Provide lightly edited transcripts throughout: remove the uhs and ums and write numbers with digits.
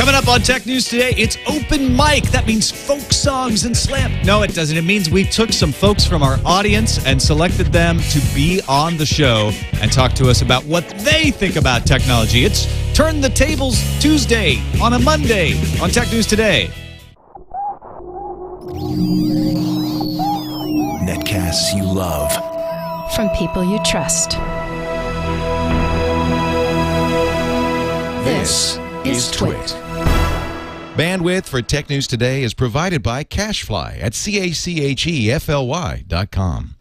Coming up on Tech News Today, it's open mic. That means folk songs and slam. No, it doesn't. It means we took some folks from our audience and selected them to be on the show and talk to us about what they think about technology. It's Turn the Tables Tuesday on a Monday on Tech News Today. Netcasts you love. From people you trust. This is TWiT. Bandwidth for Tech News Today is provided by Cachefly at CACHEFLY.com.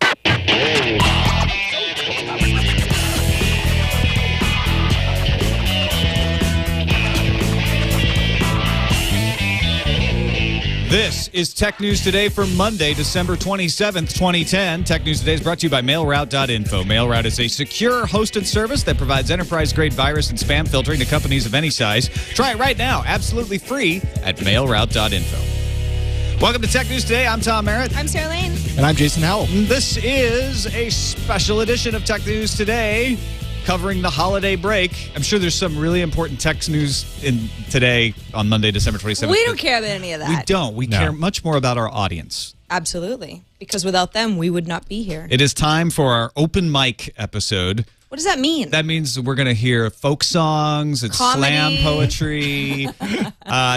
This is Tech News Today for Monday, December 27th, 2010. Tech News Today is brought to you by MailRoute.info. MailRoute is a secure hosted service that provides enterprise-grade virus and spam filtering to companies of any size. Try it right now, absolutely free, at MailRoute.info. Welcome to Tech News Today. I'm Tom Merritt. I'm Sarah Lane. And I'm Jason Howell. This is a special edition of Tech News Today, covering the holiday break. I'm sure there's some really important tech news in today on Monday, December 27th. We don't care about any of that. We don't. We care much more about our audience. Absolutely. Because without them, we would not be here. It is time for our open mic episode. What does that mean? That means we're going to hear folk songs, it's Comedy. slam poetry.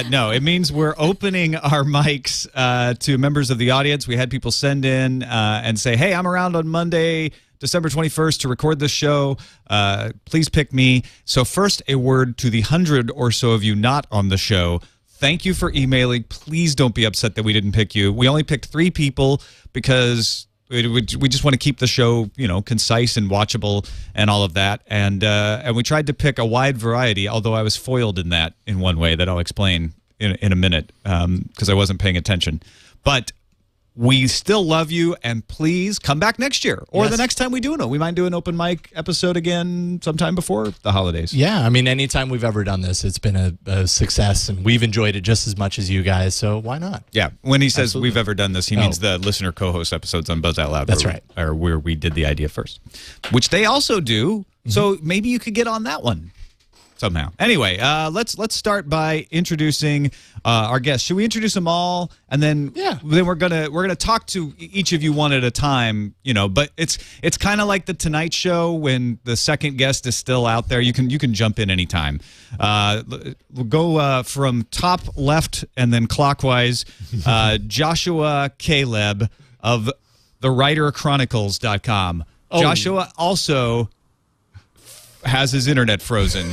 No, it means we're opening our mics to members of the audience. We had people send in and say, hey, I'm around on Monday, December 21st to record this show. Please pick me. So first, a word to the 100 or so of you not on the show. Thank you for emailing. Please don't be upset that we didn't pick you. We only picked 3 people because we just want to keep the show, concise and watchable and all of that. And we tried to pick a wide variety, although I was foiled in that in one way that I'll explain in a minute because I wasn't paying attention. But we still love you, and please come back next year or the next time we do it. We might do an open mic episode again sometime before the holidays. Yeah, I mean, anytime we've ever done this, it's been a success, and we've enjoyed it just as much as you guys, so why not? Yeah, when he says we've ever done this, he means the listener co-host episodes on Buzz Out Loud. That's right. Or where we did the idea first, which they also do, so maybe you could get on that one somehow. Anyway, let's start by introducing our guests. Should we introduce them all, and then we're gonna talk to each of you one at a time. But it's kind of like the Tonight Show when the second guest is still out there. You can jump in anytime. We'll go from top left and then clockwise. Joshua Caleb of TheWriterChronicles.com. Joshua also has his internet frozen.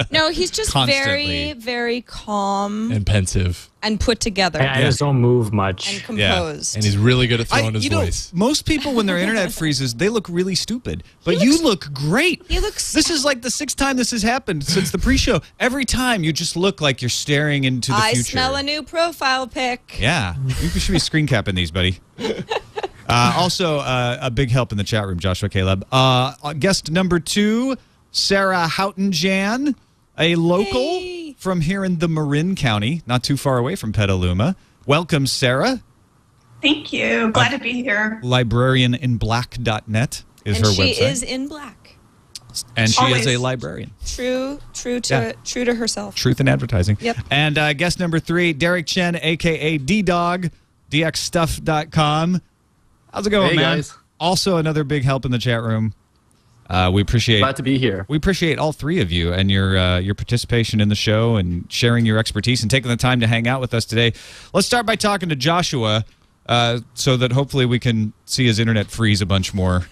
No, he's just Constantly. very, very calm And pensive. and put together I just don't move much. and composed. And he's really good at throwing his voice. Most people, when their internet freezes, they look really stupid. But you look great. He looks. This is like the 6th time this has happened since the pre-show. Every time you just look like you're staring into the I future. smell a new profile pic. Yeah, you should be screen capping these, buddy. Also, a big help in the chat room, Joshua Caleb. Guest number 2, Sarah Houghton-Jan, a local from here in the Marin County, not too far away from Petaluma. Welcome, Sarah. Thank you. Glad to be here. Librarianinblack.net is her website. She is in black. And she Always. is a librarian. True to herself. Truth in advertising. Yep. And guest number 3, Derrick Chen, a.k.a. D-Dog, dxstuff.com. How's it going, Hey, man? guys. Also another big help in the chat room. We appreciate. Glad to be here. We appreciate all 3 of you and your participation in the show and sharing your expertise and taking the time to hang out with us today. Let's start by talking to Joshua, so that hopefully we can see his internet freeze a bunch more.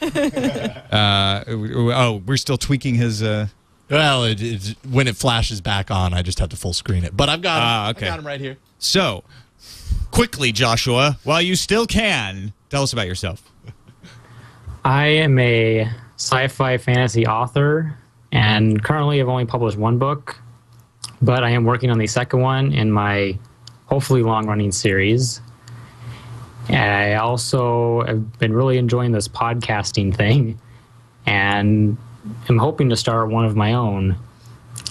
We're still tweaking his. Well, when it flashes back on, I just have to full screen it. But I've got him. Okay. I got him right here. So, quickly, Joshua, while you still can, tell us about yourself. I am a sci-fi fantasy author, and currently I've only published 1 book, but I am working on the second one in my hopefully long-running series. I also have been really enjoying this podcasting thing, and am hoping to start one of my own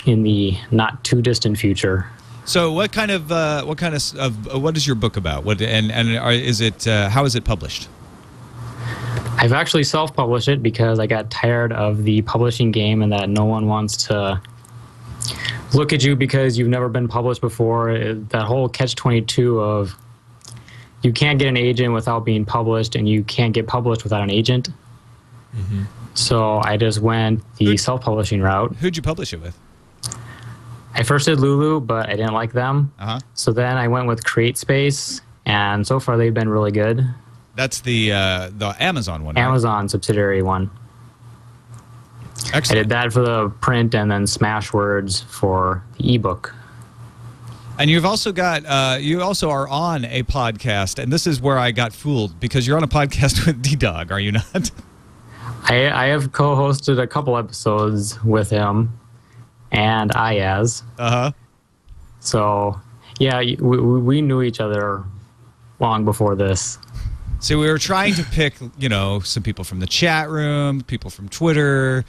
in the not too distant future. So, what is your book about? How is it published? I've actually self-published it because I got tired of the publishing game and that no one wants to look at you because you've never been published before. That whole catch-22 of you can't get an agent without being published, and you can't get published without an agent. Mm-hmm. So I just went the self-publishing route. Who'd you publish it with? I first did Lulu, but I didn't like them. Uh-huh. So then I went with CreateSpace, and so far they've been really good. That's the Amazon one, right? Amazon subsidiary one. I Excellent. did that for the print and then Smashwords for the ebook. And you've also got, you also are on a podcast, and this is where I got fooled, because you're on a podcast with D-Dog, are you not? I have co-hosted a couple episodes with him and Ayaz. Uh-huh. So, yeah, we knew each other long before this. So we were trying to pick, you know, some people from the chat room, people from Twitter,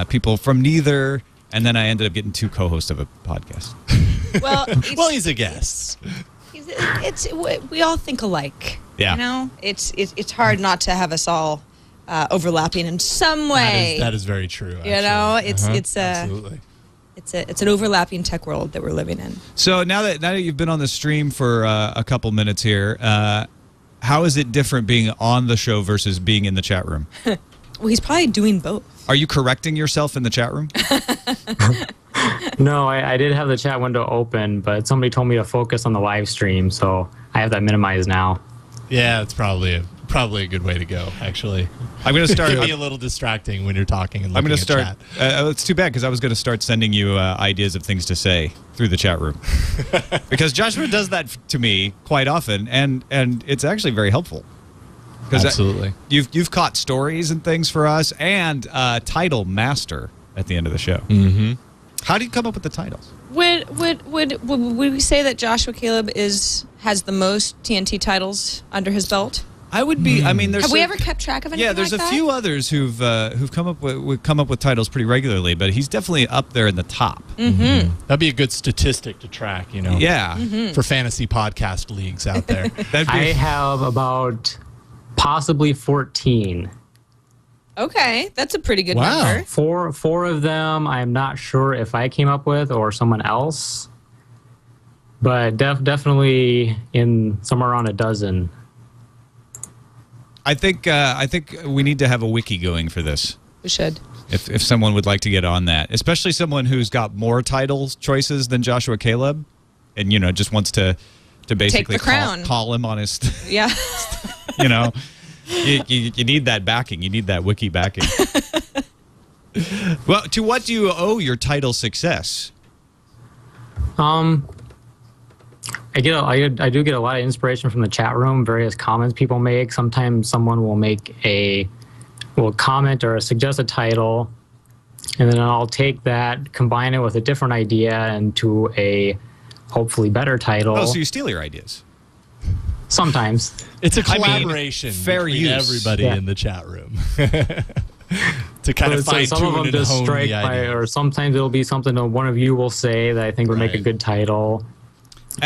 people from neither, and then I ended up getting 2 co-hosts of a podcast. Well, Well, he's a guest. we all think alike. Yeah. You know, it's hard not to have us all overlapping in some way. That is very true. Actually. You know, it's Absolutely. it's an overlapping tech world that we're living in. So now that you've been on the stream for a couple minutes here, how is it different being on the show versus being in the chat room? Well, he's probably doing both. Are you correcting yourself in the chat room? No, I did have the chat window open, but somebody told me to focus on the live stream, so I have that minimized now. Yeah, it's probably a good way to go. Actually, I'm going to start. It can be a little distracting when you're talking and I'm looking going to at start. chat. It's too bad because I was going to start sending you ideas of things to say through the chat room, because Joshua does that to me quite often, and it's actually very helpful. Absolutely. You've caught stories and things for us, and title master at the end of the show. Mm-hmm. How do you come up with the titles? Would we say that Joshua Caleb has the most TNT titles under his belt? I would be. I mean, there's. Have we ever kept track of anything? Yeah, there's like a that? few others who've come up with titles pretty regularly, but he's definitely up there in the top. Mm-hmm. That'd be a good statistic to track, you know. Yeah, For fantasy podcast leagues out there. that'd be. I have about possibly 14. Okay, that's a pretty good Wow. number. Four of them I'm not sure if I came up with or someone else, but definitely in somewhere around a dozen. I think we need to have a wiki going for this. We should. If someone would like to get on that, especially someone who's got more title choices than Joshua Caleb, and just wants to basically the crown. call him on his, Yeah. you need that backing. You need that wiki backing. Well, to what do you owe your title success? I do get a lot of inspiration from the chat room, various comments people make. Sometimes someone will comment or suggest a title, and then I'll take that, combine it with a different idea into a hopefully better title. Oh, so you steal your ideas. Sometimes. It's a I mean, collaboration fair between use. everybody Yeah. in the chat room. To kind of So fine some of tune them and just hone strike the by, idea. or sometimes it'll be something that one of you will say that I think would make a Right. good title.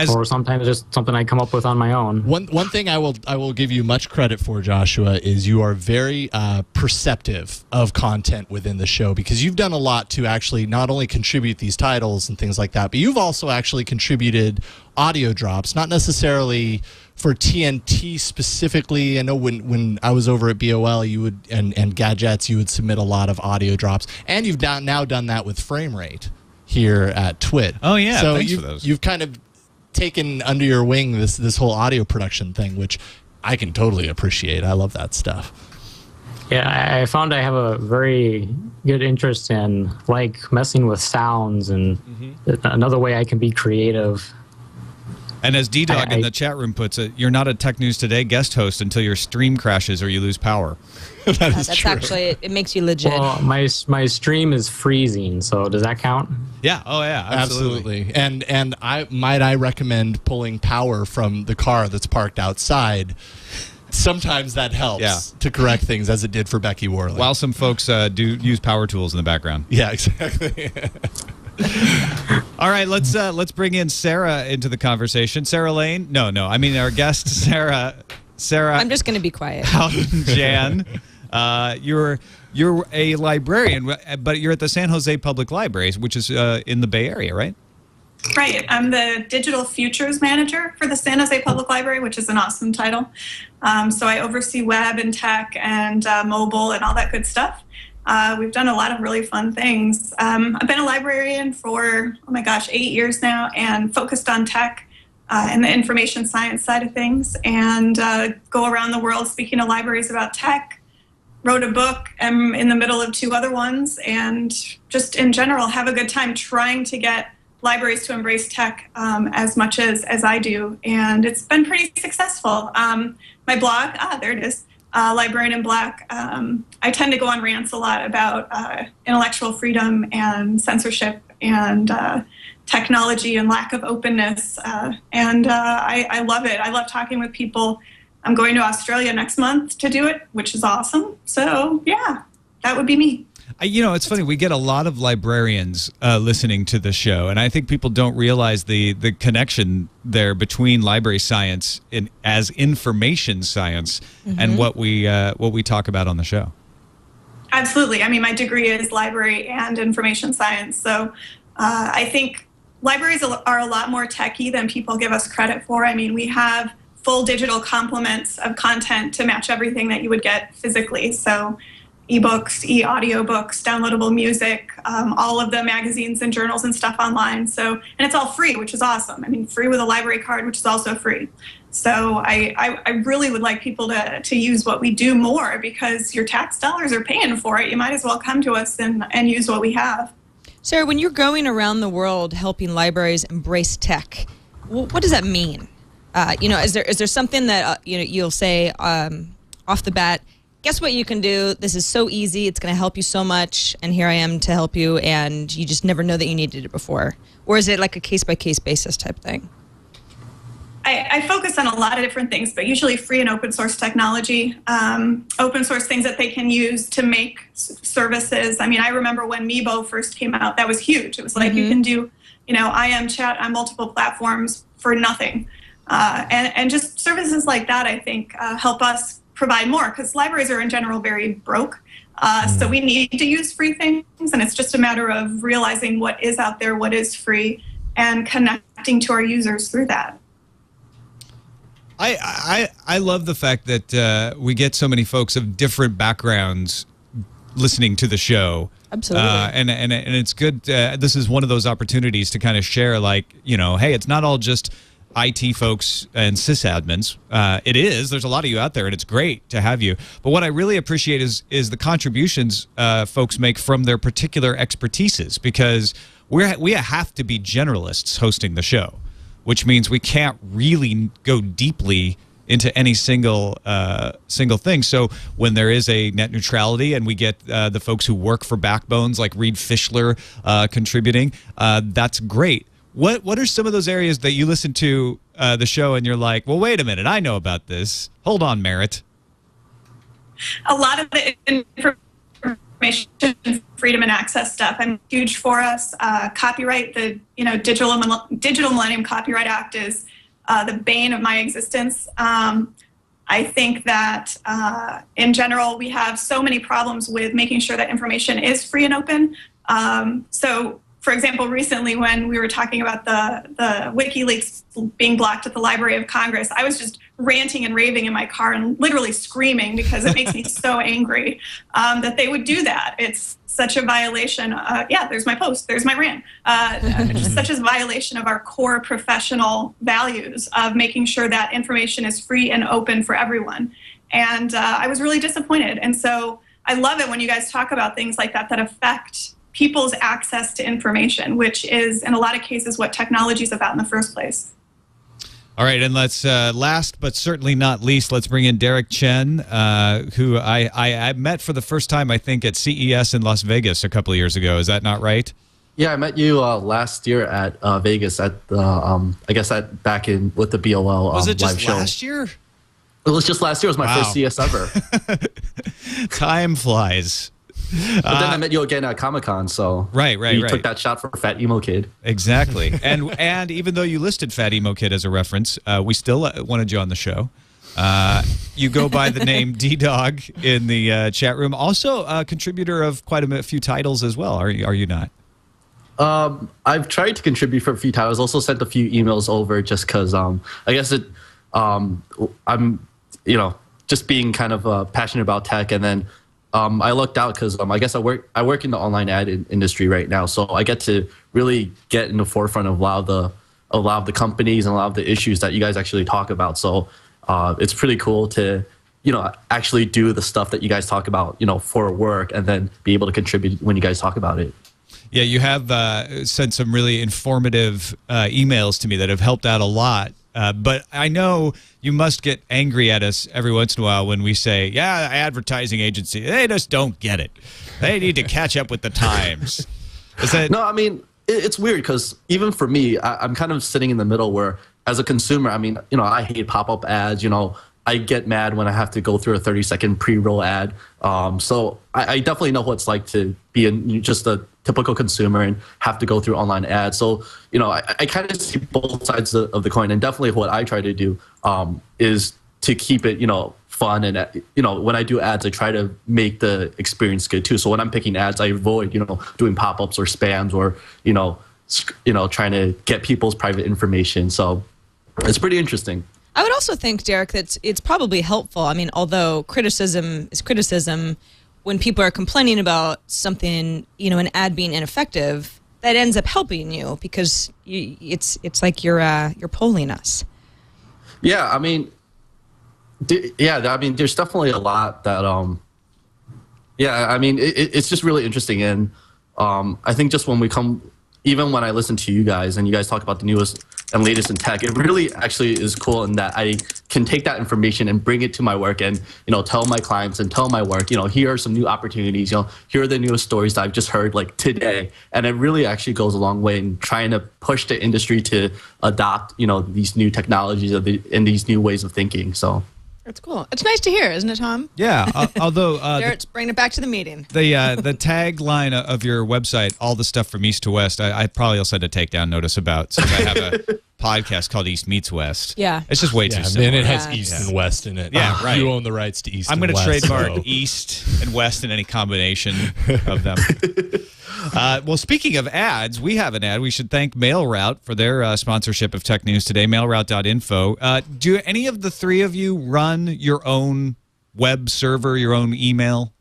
Or sometimes just something I come up with on my own. One thing I will give you much credit for, Joshua, is you are very perceptive of content within the show, because you've done a lot to actually not only contribute these titles and things like that, but you've also actually contributed audio drops, not necessarily for TNT specifically. I know when I was over at BOL, you would and Gadgets, you would submit a lot of audio drops, and you've now done that with Frame Rate here at TWiT. Oh yeah, so thanks for those. You've kind of taken under your wing this whole audio production thing, which I can totally appreciate. I love that stuff. Yeah, I found I have a very good interest in messing with sounds, and another way I can be creative. And as D-Dog in I- the chat room puts it, you're not a Tech News Today guest host until your stream crashes or you lose power. That's actually, it makes you legit. Well, my stream is freezing, so does that count? Yeah. Oh yeah. Absolutely. Absolutely. And I recommend pulling power from the car that's parked outside. Sometimes that helps to correct things, as it did for Becky Worley. While some folks do use power tools in the background. Yeah, exactly. All right, let's bring in Sarah into the conversation. Sarah Lane? No, I mean our guest Sarah. I'm just going to be quiet. Houghton-Jan. You're a librarian, but you're at the San Jose Public Library, which is in the Bay Area, right? Right. I'm the Digital Futures Manager for the San Jose Public Library, which is an awesome title. So I oversee web and tech and mobile and all that good stuff. We've done a lot of really fun things. I've been a librarian for, 8 years now, and focused on tech and the information science side of things, and go around the world speaking to libraries about tech. Wrote a book, am in the middle of 2 other ones, and just in general have a good time trying to get libraries to embrace tech as much as I do, and it's been pretty successful. My blog, there it is, Librarian in Black. I tend to go on rants a lot about intellectual freedom and censorship and technology and lack of openness, and I love it. I love talking with people. I'm going to Australia next month to do it, which is awesome. So yeah, that would be me. It's funny. We get a lot of librarians listening to the show, and I think people don't realize the connection there between library science as information science and what we talk about on the show. Absolutely. I mean, my degree is library and information science, so I think libraries are a lot more techy than people give us credit for. I mean, we have full digital complements of content to match everything that you would get physically. So ebooks, e-audiobooks, downloadable music, all of the magazines and journals and stuff online. So, and it's all free, which is awesome. I mean, free with a library card, which is also free. So I really would like people to use what we do more, because your tax dollars are paying for it. You might as well come to us and use what we have. Sarah, when you're going around the world helping libraries embrace tech, what does that mean? Is there something that you'll say off the bat? Guess what you can do? This is so easy. It's going to help you so much, and here I am to help you, and you just never know that you needed it before. Or is it like a case-by-case basis type thing? I focus on a lot of different things, but usually free and open source technology, open source things that they can use to make services. I mean, I remember when Meebo first came out, that was huge. It was like you can do, IM chat on multiple platforms for nothing. And just services like that, I think, help us provide more, because libraries are in general very broke. So we need to use free things, and it's just a matter of realizing what is out there, what is free, and connecting to our users through that. I love the fact that we get so many folks of different backgrounds listening to the show. Absolutely. And it's good. This is one of those opportunities to kind of share, hey, it's not all just IT folks and sysadmins. It is. There's a lot of you out there, and it's great to have you. But what I really appreciate is the contributions folks make from their particular expertises, because we have to be generalists hosting the show, which means we can't really go deeply into any single thing. So when there is a net neutrality and we get the folks who work for backbones like Reed Fischler contributing, that's great. What are some of those areas that you listen to the show and you're like, well, wait a minute, I know about this. Hold on, Merritt. A lot of the information freedom and access stuff, huge for us. Copyright, the Digital Millennium Copyright Act is the bane of my existence. I think that in general, we have so many problems with making sure that information is free and open. So, for example, recently when we were talking about the WikiLeaks being blocked at the Library of Congress, I was just ranting and raving in my car and literally screaming because it makes me so angry that they would do that. It's such a violation. There's my post. There's my rant. Just such a violation of our core professional values of making sure that information is free and open for everyone. And I was really disappointed. And so I love it when you guys talk about things like that affect people's access to information, which is in a lot of cases what technology is about in the first place. All right, and let's last but certainly not least, let's bring in Derrick Chen, who I met for the first time, I think, at CES in Las Vegas a couple of years ago. Is that not right? Yeah, I met you last year at Vegas at the back in with the BOL was it just live show. Last year? It was just last year. It was my first CES ever. Time flies. But then I met you again at Comic-Con, so right. You took that shot for Fat Emo Kid. Exactly. And even though you listed Fat Emo Kid as a reference, we still wanted you on the show. You go by the name D-Dog in the chat room. Also a contributor of quite a few titles as well. Are you not? I've tried to contribute for a few titles. Also sent a few emails over just because I guess I'm just being kind of passionate about tech, and then I lucked out because I guess I work in the online ad industry right now, so I get to really get in the forefront of a lot of the companies and a lot of the issues that you guys actually talk about. So it's pretty cool to actually do the stuff that you guys talk about for work, and then be able to contribute when you guys talk about it. Yeah, you have sent some really informative emails to me that have helped out a lot. But I know you must get angry at us every once in a while when we say, yeah, advertising agency, they just don't get it. They need to catch up with the times. Is that... No, I mean, it's weird because even for me, I'm kind of sitting in the middle where, as a consumer, I mean, I hate pop-up ads. I get mad when I have to go through a 30-second pre-roll ad. So I definitely know what it's like to be just a typical consumer and have to go through online ads. So, I kind of see both sides of the coin. And definitely what I try to do is to keep it, fun. And, when I do ads, I try to make the experience good too. So when I'm picking ads, I avoid, doing pop-ups or spams or, trying to get people's private information. So it's pretty interesting. I would also think, Derrick, that it's probably helpful. I mean, although criticism is criticism, when people are complaining about something, an ad being ineffective, that ends up helping you because it's like you're polling us. Yeah, I mean, there's definitely a lot that, it's just really interesting. And I think just even when I listen to you guys and you guys talk about the newest and latest in tech, it really actually is cool in that I can take that information and bring it to my work and, tell my clients and tell my work, here are some new opportunities, here are the newest stories that I've just heard like today. And it really actually goes a long way in trying to push the industry to adopt, these new technologies and these new ways of thinking. So that's cool. It's nice to hear, isn't it, Tom? Yeah, although... Derrick's bringing it back to the meeting. The tagline of your website, all the stuff from East to West, I probably will send a takedown notice about, since I have a podcast called East Meets West. Yeah. It's just way too simple. And it has East and West in it. Yeah, right. You own the rights to East I'm and going West. to trademark East and West in any combination of them. Well, speaking of ads, we have an ad. We should thank MailRoute for their sponsorship of Tech News Today, mailroute.info. Do any of the three of you run your own web server, your own email?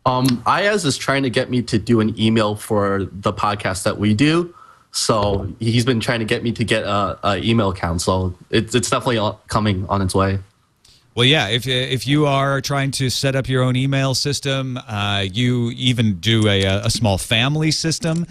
Ayaz is trying to get me to do an email for the podcast that we do. So he's been trying to get me to get a email account. So it's definitely coming on its way. Well, yeah, if you are trying to set up your own email system, you even do a small family system,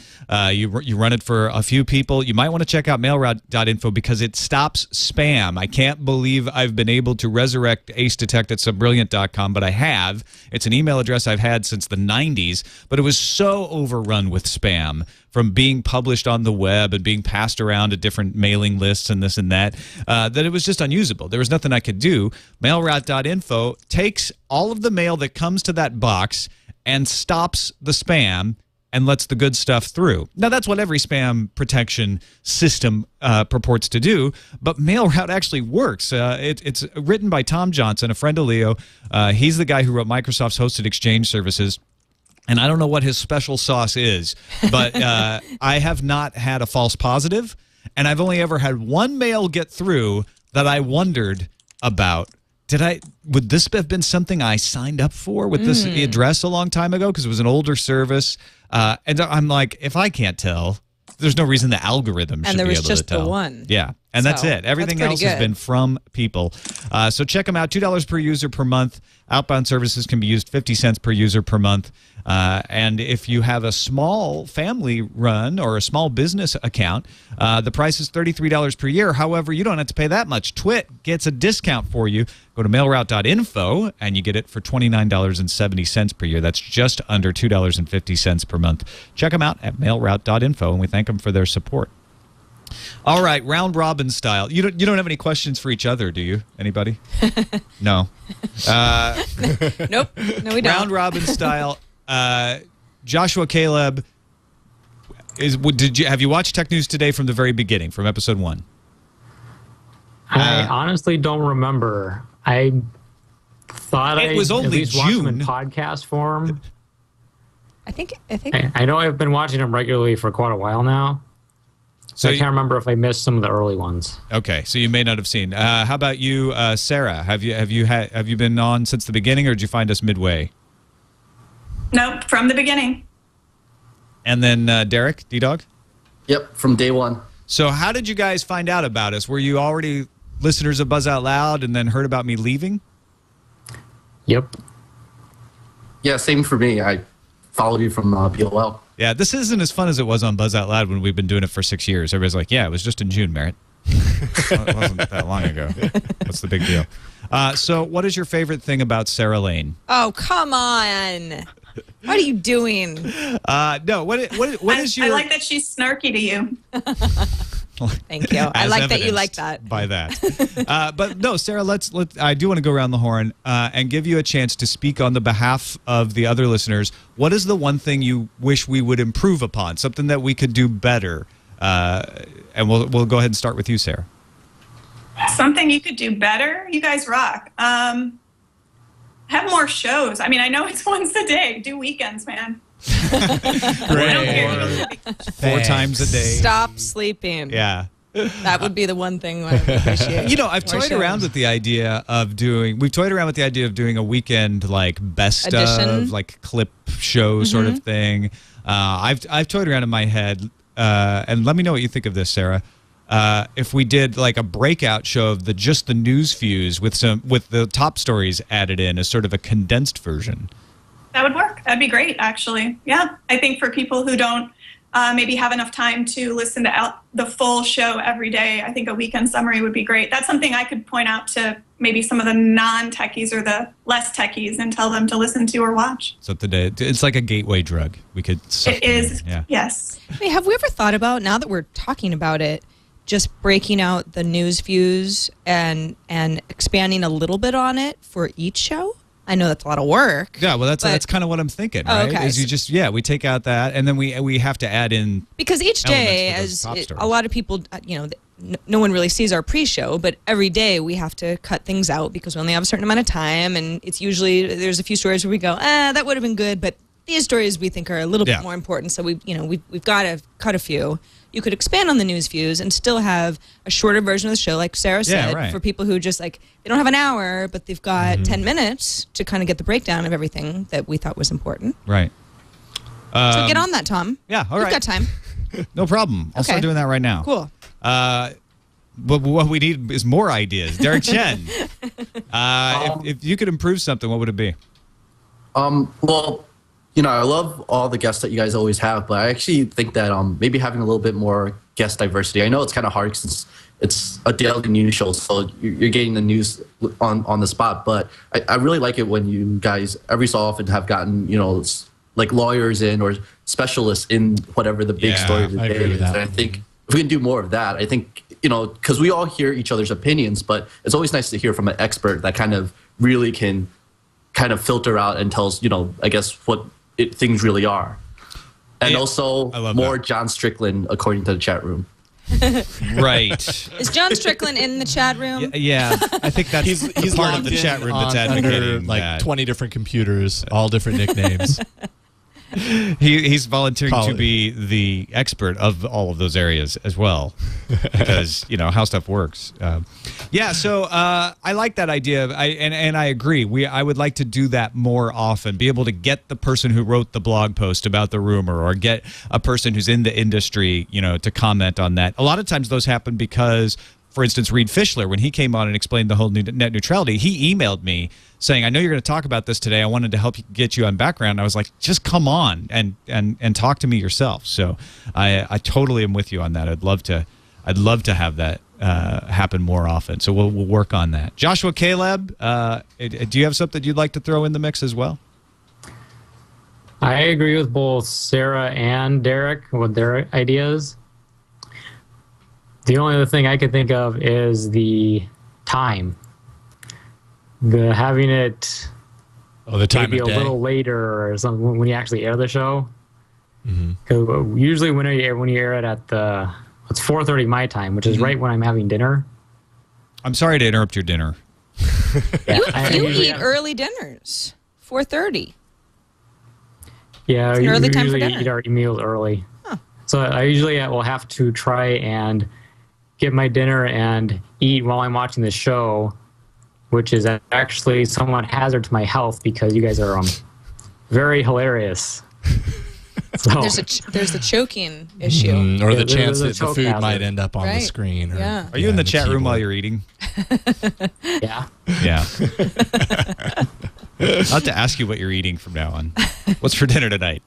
you run it for a few people, you might want to check out mailroute.info because it stops spam. I can't believe I've been able to resurrect Ace Detect at subbrilliant.com, but I have. It's an email address I've had since the 90s, but it was so overrun with spam from being published on the web and being passed around to different mailing lists and this and that, that it was just unusable. There was nothing I could do. Mailroute.info takes all of the mail that comes to that box and stops the spam and lets the good stuff through. Now, that's what every spam protection system purports to do, but MailRoute actually works. It's written by Tom Johnson, a friend of Leo. He's the guy who wrote Microsoft's hosted exchange services. And I don't know what his special sauce is, but I have not had a false positive, and I've only ever had one mail get through that I wondered about. Would this have been something I signed up for with this address a long time ago? Because it was an older service. And I'm like, if I can't tell, there's no reason the algorithm should be able to tell. And there was just the one. Yeah. And that's it. Everything else has been from people. So check them out. $2 per user per month. Outbound services can be used 50 cents per user per month. And if you have a small family run or a small business account, the price is $33 per year. However, you don't have to pay that much. TWiT gets a discount for you. Go to mailroute.info and you get it for $29.70 per year. That's just under $2.50 per month. Check them out at mailroute.info, and we thank them for their support. All right, round robin style. You don't have any questions for each other, do you? Anybody? No. Nope. No, we don't. Round robin style. Joshua, Caleb, have you watched Tech News Today from the very beginning, from episode 1? I honestly don't remember. I thought It was only at least watched them in June. podcast form. I think I know I've been watching them regularly for quite a while now. So I can't remember if I missed some of the early ones. Okay, so you may not have seen. How about you, Sarah? Have you been on since the beginning, or did you find us midway? Nope, from the beginning. And then Derrick, D-Dog? Yep, from day one. So how did you guys find out about us? Were you already listeners of Buzz Out Loud and then heard about me leaving? Yep. Yeah, same for me. I followed you from BOL. Yeah, this isn't as fun as it was on Buzz Out Loud when we've been doing it for 6 years. Everybody's like, yeah, it was just in June, Merritt. It wasn't that long ago. What's the big deal? So what is your favorite thing about Sarah Lane? Oh, come on. What are you doing? No, what is your... I like that she's snarky to you. Thank you. I like that you like that. By that. But no, Sarah, I do want to go around the horn and give you a chance to speak on the behalf of the other listeners. What is the one thing you wish we would improve upon? Something that we could do better? And we'll go ahead and start with you, Sarah. Something you could do better? You guys rock. Have more shows. I mean, I know it's once a day. Do weekends, man. Great. 4 times a day. Stop sleeping. Yeah. That would be the one thing I would appreciate. You know, I've toyed around with the idea of doing a weekend like best edition of, like clip show sort of thing. I've toyed around in my head, and let me know what you think of this, Sarah. If we did like a breakout show of just the news fuse with the top stories added in as sort of a condensed version. That would work. That'd be great, actually. Yeah. I think for people who don't maybe have enough time to listen to the full show every day, I think a weekend summary would be great. That's something I could point out to maybe some of the non-techies or the less techies and tell them to listen to or watch. Something it's like a gateway drug. We could. It is. Yeah. Yes. Hey, have we ever thought about, now that we're talking about it, just breaking out the news fuse and expanding a little bit on it for each show? I know that's a lot of work. Yeah, well, that's kind of what I'm thinking, right? Okay. Is you just we take out that, and then we have to add in because each day, as a lot of people, no one really sees our pre-show, but every day we have to cut things out because we only have a certain amount of time, and it's usually there's a few stories where we go, that would have been good, but these stories we think are a little bit more important, so we've got to cut a few. You could expand on the news fuse and still have a shorter version of the show, like Sarah said, for people who just they don't have an hour, but they've got 10 minutes to kind of get the breakdown of everything that we thought was important. Right. So get on that, Tom. Yeah, all right. You've got time. No problem. I'll start doing that right now. Cool. But what we need is more ideas. Derrick Chen, if you could improve something, what would it be? Well, I love all the guests that you guys always have, but I actually think that maybe having a little bit more guest diversity. I know it's kind of hard since it's a daily news show, so you're getting the news on the spot. But I really like it when you guys every so often have gotten like lawyers in or specialists in whatever the big story of the day is. And I think if we can do more of that, I think because we all hear each other's opinions, but it's always nice to hear from an expert that kind of really can kind of filter out and tells I guess what things really are. And also more John Strickland, according to the chat room. Right. Is John Strickland in the chat room? Yeah, I think that's he's part of the chat room that's advocating like 20 different computers, all different nicknames. He's volunteering to be the expert of all of those areas as well, because how stuff works. So I like that idea. And I agree. I would like to do that more often. Be able to get the person who wrote the blog post about the rumor, or get a person who's in the industry, to comment on that. A lot of times those happen because, for instance, Reed Fischler, when he came on and explained the whole net neutrality, he emailed me saying, I know you're going to talk about this today. I wanted to help you get you on background. I was like, just come on and talk to me yourself. So I totally am with you on that. I'd love to have that happen more often. So we'll work on that. Joshua Caleb, do you have something you'd like to throw in the mix as well? I agree with both Sarah and Derrick with their ideas. The only other thing I can think of is the time. Having it the time maybe of a day. little later or something when you actually air the show. Because usually when you air it at it's 4:30 my time, which is right when I'm having dinner. I'm sorry to interrupt your dinner. You eat early dinners, 4:30. Yeah, It's an early time for usually dinner. eat our meals early. Huh. So I usually will have to try and get my dinner and eat while I'm watching the show, which is actually somewhat hazard to my health because you guys are very hilarious. So, There's the choking issue. Or the Yeah, chance there's that a the food choke might hazard. end up on the Right. screen. Or, Yeah. Are you in the chat room keyboard. while you're eating? yeah. Yeah. I'll have to ask you what you're eating from now on. What's for dinner tonight?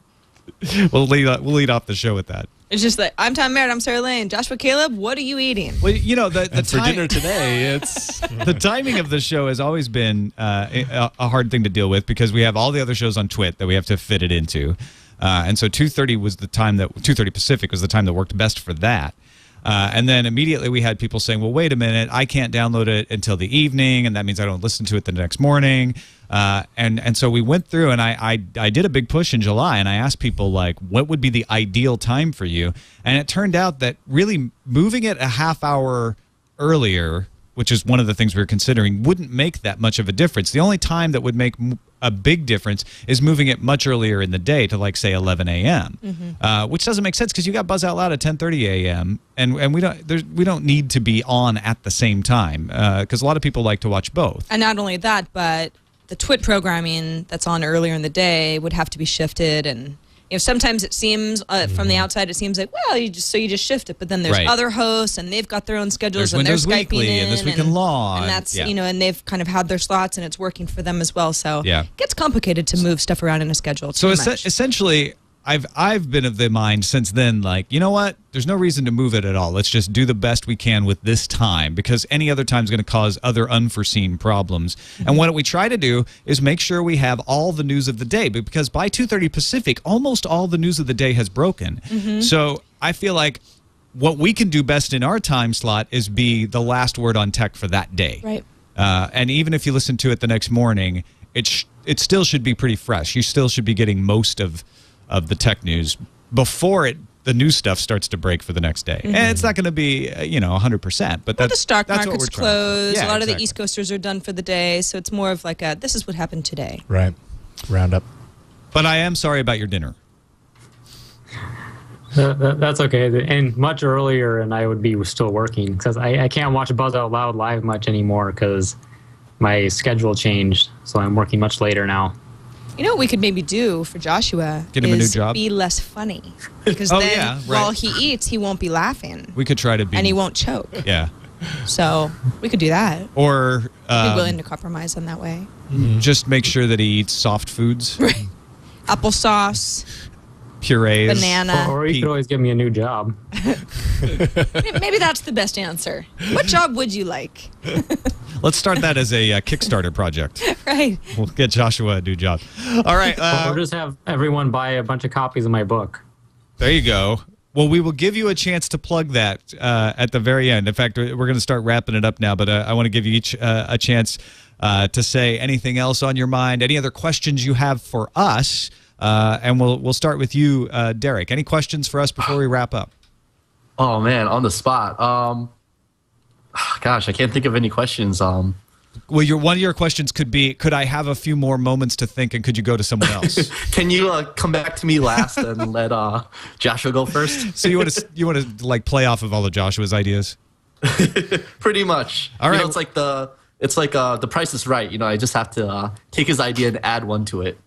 We'll lead off the show with that. It's just like, I'm Tom Merritt, I'm Sarah Lane. Joshua Caleb, what are you eating? Well, you know, the And for dinner today, it's the timing of the show has always been a hard thing to deal with because we have all the other shows on TWiT that we have to fit it into. And so 2:30 was the time that 2:30 Pacific was the time that worked best for that. And then immediately we had people saying, well, wait a minute, I can't download it until the evening, and that means I don't listen to it the next morning. And so we went through, and I did a big push in July, and I asked people, like, what would be the ideal time for you? And it turned out that really moving it a half hour earlier, which is one of the things we were considering, wouldn't make that much of a difference. The only time that would make a big difference is moving it much earlier in the day to, like, say 11 a.m., which doesn't make sense because you got Buzz Out Loud at 10:30 a.m. and we don't need to be on at the same time because a lot of people like to watch both. And not only that, but the TWiT programming that's on earlier in the day would have to be shifted. And sometimes it seems from the outside, it seems like, well, you just shift it. But then there's Right. other hosts, and they've got their own schedules, There's and they're Windows Skyping Weekly in, and This Week in Law, and that's yeah. and they've kind of had their slots, and it's working for them as well. So Yeah. it gets complicated to move stuff around in a schedule. So too much. essentially, I've been of the mind since then, like, you know what? There's no reason to move it at all. Let's just do the best we can with this time because any other time is going to cause other unforeseen problems. And what we try to do is make sure we have all the news of the day because by 2:30 Pacific, almost all the news of the day has broken. So I feel like what we can do best in our time slot is be the last word on tech for that day. Right. And even if you listen to it the next morning, it still should be pretty fresh. You still should be getting most of the tech news before the new stuff starts to break for the next day. And it's not going to be 100%, but Well, the stock that's what market's we're trying. closed. Yeah, a lot of the exactly. East Coasters are done for the day, so it's more of like this is what happened today. right. Roundup. But I am sorry about your dinner. That's okay. And much earlier, and I would be still working because I can't watch Buzz Out Loud live much anymore because my schedule changed. So I'm working much later now. You know what we could maybe do for Joshua Get him a new is job? be less funny. Because Oh, then yeah, right. while he eats, he won't be laughing. We could try to be. And he won't choke. Yeah. So we could do that. Or Be willing to compromise in that way. just make sure that he eats soft foods, Applesauce, purees. banana. Or you could always give me a new job. Maybe that's the best answer. What job would you like? Let's start that as a Kickstarter project. Right. We'll get Joshua a new job. All right. Or just have everyone buy a bunch of copies of my book. There you go. Well, we will give you a chance to plug that at the very end. In fact, we're going to start wrapping it up now, but I want to give you each a chance to say anything else on your mind, any other questions you have for us, and we'll start with you, Derrick. Any questions for us before we wrap up? Oh man, on the spot. Gosh, I can't think of any questions. Well, one of your questions could be, could I have a few more moments to think, and could you go to someone else? Can you come back to me last and let Joshua go first? So you want to like play off of all of Joshua's ideas? Pretty much. All right. It's like the Price is Right. I just have to take his idea and add one to it.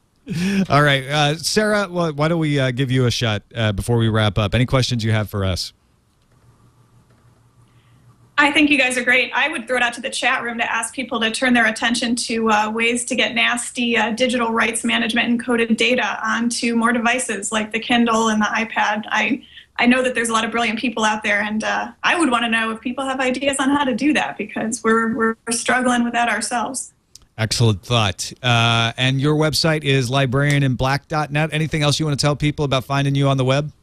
All right, Sarah. Why don't we give you a shot before we wrap up? Any questions you have for us? I think you guys are great. I would throw it out to the chat room to ask people to turn their attention to ways to get nasty digital rights management encoded data onto more devices like the Kindle and the iPad. I know that there's a lot of brilliant people out there, and I would want to know if people have ideas on how to do that because we're struggling with that ourselves. Excellent thought. And your website is librarianinblack.net. Anything else you want to tell people about finding you on the web?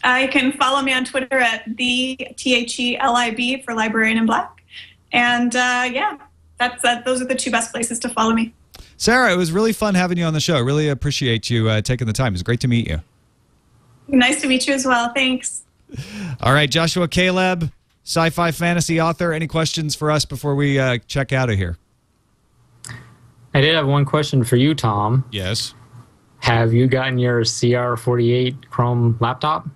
You can follow me on Twitter at the THELIB for Librarian in Black. And those are the two best places to follow me. Sarah, it was really fun having you on the show. I really appreciate you taking the time. It was great to meet you. Nice to meet you as well. Thanks. All right, Joshua Caleb, sci-fi fantasy author. Any questions for us before we check out of here? I did have one question for you, Tom. Yes. Have you gotten your CR48 Chrome laptop?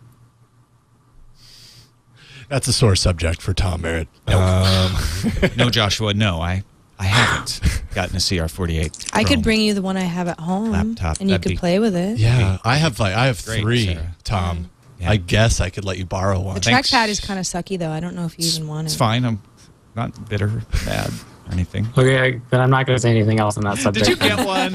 That's a sore subject for Tom Merritt. No, Joshua, no. I haven't gotten a CR48 I could Chrome bring you the one I have at home, laptop. and you That'd could be- play with it. Yeah, I have Great, three, Sarah. Tom. Yeah. I guess I could let you borrow one. The Thanks. trackpad is kind of sucky, though. I don't know if you even want it. It's fine. I'm not bitter, mad, or anything. Okay, then I'm not going to say anything else on that subject. Did you get one?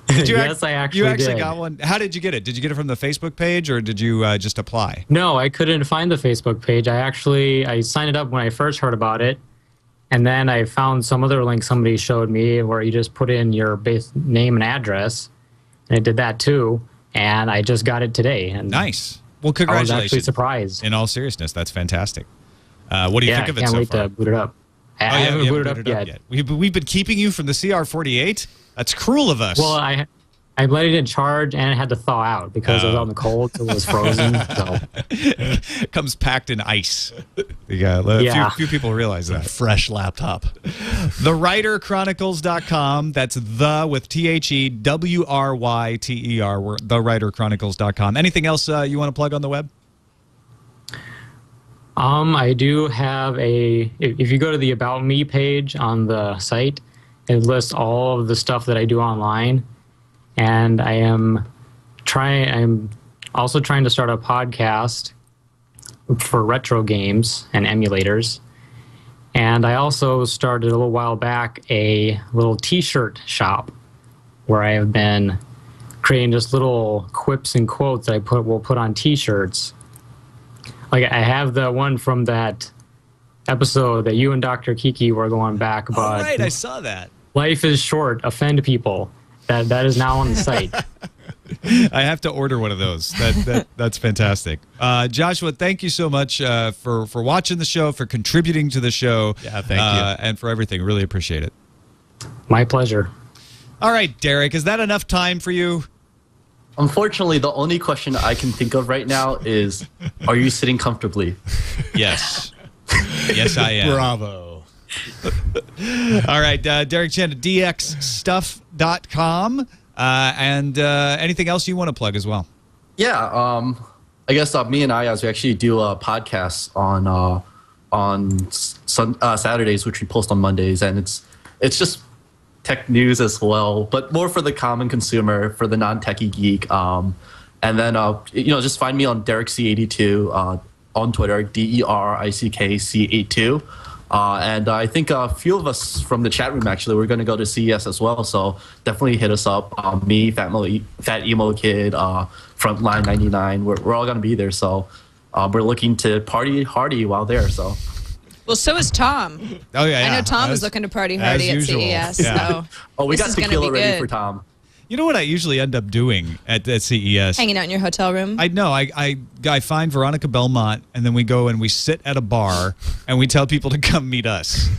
Did you Yes, I actually You actually did. got one? How did you get it? Did you get it from the Facebook page, or did you just apply? No, I couldn't find the Facebook page. I signed it up when I first heard about it, and then I found some other link somebody showed me where you just put in your base name and address, and it did that too. And I just got it today. And Nice. I Well, was actually congratulations. surprised. In all seriousness, that's fantastic. What do you Yeah, think of I it can't so wait far? to boot it up. I Oh, yeah, haven't you booted up yet. We've been keeping you from the CR48. That's cruel of us. Well, I let it in charge, and it had to thaw out because it was out in the cold, so it was frozen. So It comes packed in ice. Yeah, few people realize that. Fresh laptop. TheWriterChronicles.com. That's the with TheWryter. We're TheWriterChronicles.com. Anything else you want to plug on the web? I do have if you go to the About Me page on the site, it lists all of the stuff that I do online. And I'm also trying to start a podcast for retro games and emulators. And I also started a little while back a little t-shirt shop where I have been creating just little quips and quotes that will put on t-shirts. Like I have the one from that episode that you and Dr. Kiki were going back about. Oh, right, I saw that. Life is short, offend people. That is now on the site. I have to order one of those. That's fantastic. Joshua, thank you so much for watching the show, for contributing to the show. Yeah, thank you. And for everything. Really appreciate it. My pleasure. All right, Derrick, is that enough time for you? Unfortunately, the only question I can think of right now is, are you sitting comfortably? Yes. Yes, I am. Bravo. All right, Derrick Chen at dxstuff.com. And anything else you want to plug as well? Yeah, I guess me and Ayaz, we actually do a podcast on Saturdays, which we post on Mondays, and it's just tech news as well, but more for the common consumer, for the non-techie geek. And then just find me on DerrickC82 on Twitter, DerrickC82. And I think a few of us from the chat room, actually, we're going to go to CES as well. So definitely hit us up. Me, Fat Emo Kid, Frontline 99. We're all going to be there. So we're looking to party hardy while there. So. Well, so is Tom. Oh, yeah. I know Tom is looking to party hardy at usual. CES. Yeah. So we this got is gonna tequila be ready good. for Tom. You know what I usually end up doing at CES? Hanging out in your hotel room. I know. I find Veronica Belmont, and then we go and we sit at a bar, and we tell people to come meet us.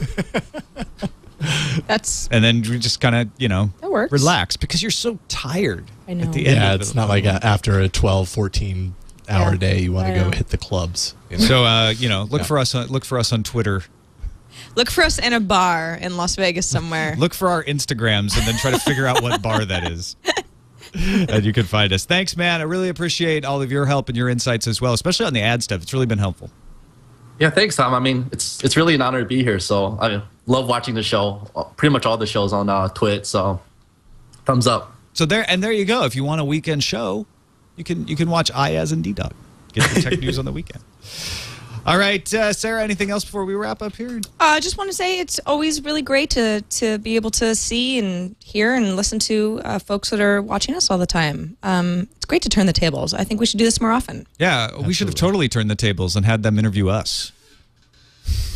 That's And then we just kind of, That works. relax, because you're so tired. I know. At the end Yeah, of it's it. not like after a 12, 14 hour Yeah, day you want I to go know. hit the clubs. You know? So look for us. Look for us on Twitter. Look for us in a bar in Las Vegas somewhere. Look for our Instagrams, and then try to figure out what bar that is. And you can find us. Thanks, man. I really appreciate all of your help and your insights as well, especially on the ad stuff. It's really been helpful. Yeah, thanks, Tom. I mean, it's really an honor to be here. So I love watching the show. Pretty much all the shows on TWiT. So thumbs up. So there you go. If you want a weekend show, you can watch Ayaz and D-Dog. Get the tech news on the weekend. All right, Sarah, anything else before we wrap up here? I just want to say it's always really great to be able to see and hear and listen to folks that are watching us all the time. It's great to turn the tables. I think we should do this more often. Yeah, we should have totally turned the tables and had them interview us.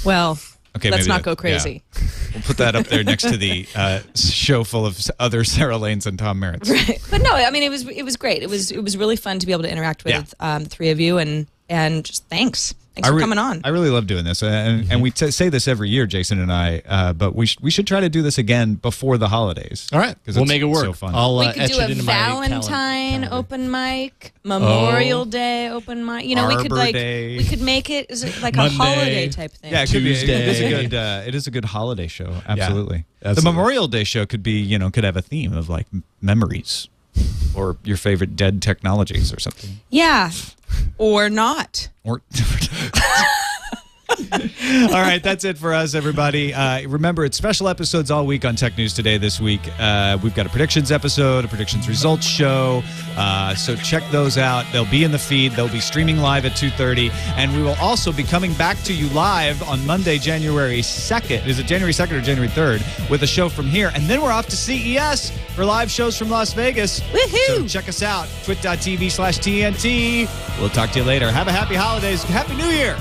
Well, Okay, let's maybe not go crazy. Yeah. We'll put that up there next to the show full of other Sarah Lanes and Tom Merritts. Right. But no, I mean, it was great. It was really fun to be able to interact with the three of you, and just thanks. Thanks for coming on. I really love doing this, and we say this every year, Jason and I. But we should try to do this again before the holidays. All right, we'll make it work. So fun. We could do a Valentine open mic, Memorial Day open mic. You know, Arbor Day. we could make it like Monday. a holiday type thing. Yeah, it could Tuesday. it is a good holiday show. Absolutely. Yeah, The Memorial Day show could be, could have a theme of like memories or your favorite dead technologies or something. Yeah, or not. Or all right, that's it for us, everybody. Remember, it's special episodes all week on Tech News Today this week. We've got a predictions episode, a predictions results show. So check those out. They'll be in the feed. They'll be streaming live at 2:30. And we will also be coming back to you live on Monday, January 2nd. Is it January 2nd or January 3rd? With a show from here. And then we're off to CES for live shows from Las Vegas. Woohoo! So check us out, twit.tv/TNT. We'll talk to you later. Have a happy holidays. Happy New Year.